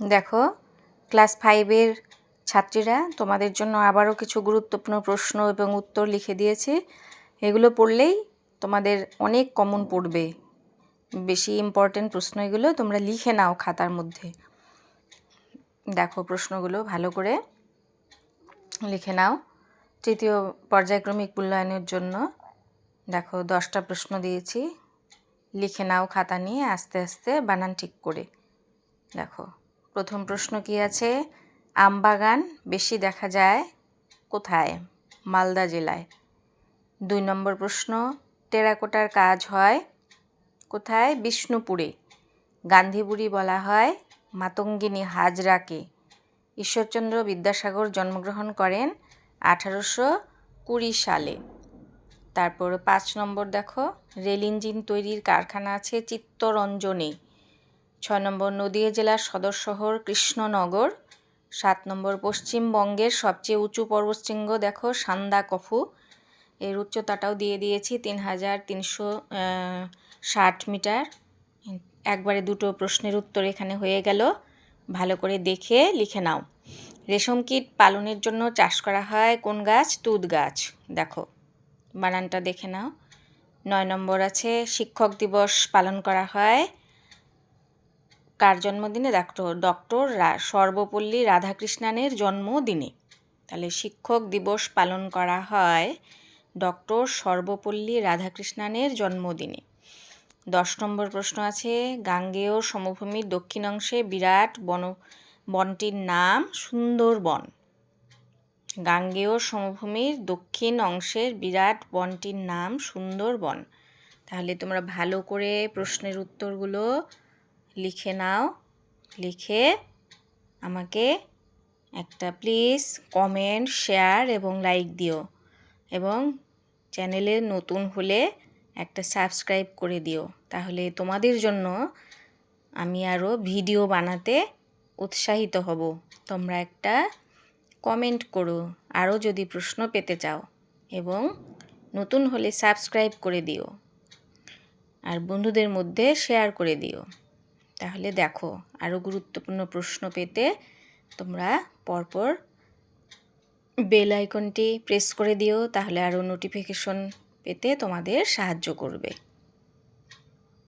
দেখো ক্লাস 5-এর ছাত্রীরা, তোমাদের জন্য আবারও কিছু গুরুত্বপূর্ণ প্রশ্ন এবং উত্তর লিখে দিয়েছি। এগুলো পড়লেই তোমাদের অনেক কমন পড়বে। বেশি ইম্পর্টেন্ট প্রশ্ন এগুলো, তোমরা লিখে নাও খাতার মধ্যে। দেখো প্রশ্নগুলো ভালো করে লিখে নাও। তৃতীয় পর্যায়ক্রমিক মূল্যায়নের জন্য দেখো 10টা প্রশ্ন দিয়েছি, লিখে নাও খাতা নিয়ে আস্তে আস্তে বানান ঠিক করে। দেখো প্রথম প্রশ্ন কি আছে, আমবাগান বেশি দেখা যায় কোথায়? মালদা জেলায়। 2 নম্বর প্রশ্ন, টেরাকোটার কাজ হয় কোথায়? বিষ্ণুপুরে। গান্ধীবুড়ি বলা হয় মাতঙ্গিনী হাজরাকে। ঈশ্বরচন্দ্র বিদ্যাসাগর জন্মগ্রহণ করেন 1820 সালে। তারপর 5 নম্বর দেখো, রেল ইঞ্জিন তৈরির কারখানা আছে চিত্তরঞ্জনে। 6 নম্বর, নদীয়া জেলার সদর শহর কৃষ্ণনগর। 7 নম্বর, পশ্চিমবঙ্গের সবচেয়ে উঁচু পর্বতশৃঙ্গ দেখো সান্দাকফু। এর উচ্চতাটাও দিয়ে দিয়েছি 3360 মিটার। একবারে দুটো প্রশ্নের উত্তর এখানে হয়ে গেল, ভালো করে দেখে লিখে নাও। রেশম কীট পালনের জন্য চাষ করা হয় কোন গাছ? তুঁত গাছ। দেখো বানানটা দেখে নাও। 9 নম্বর আছে, শিক্ষক দিবস পালন করা হয় কার জন্মদিনে? ডক্টর সর্বপল্লী রাধাকৃষ্ণানের জন্মদিনে। তাহলে শিক্ষক দিবস পালন করা হয় ডক্টর সর্বপল্লী রাধাকৃষ্ণানের জন্মদিনে। 10 নম্বর প্রশ্ন আছে, গাঙ্গেয় সমভূমির দক্ষিণ অংশে বিরাট বনটির নাম সুন্দরবন। গাঙ্গেয় সমভূমির দক্ষিণ অংশের বিরাট বনটির নাম সুন্দরবন। তাহলে তোমরা ভালো করে প্রশ্নের উত্তরগুলো লিখে নাও। লিখে আমাকে একটা প্লিজ কমেন্ট, শেয়ার এবং লাইক দিও, এবং চ্যানেলে নতুন হলে একটা সাবস্ক্রাইব করে দিও। তাহলে তোমাদের জন্য আমি আরও ভিডিও বানাতে উৎসাহিত হব। তোমরা একটা কমেন্ট করো আরও যদি প্রশ্ন পেতে চাও, এবং নতুন হলে সাবস্ক্রাইব করে দিও আর বন্ধুদের মধ্যে শেয়ার করে দিও। তাহলে দেখো আরও গুরুত্বপূর্ণ প্রশ্ন পেতে তোমরা পরপর বেল আইকনটি প্রেস করে দিও, তাহলে আরও নোটিফিকেশন পেতে তোমাদের সাহায্য করবে।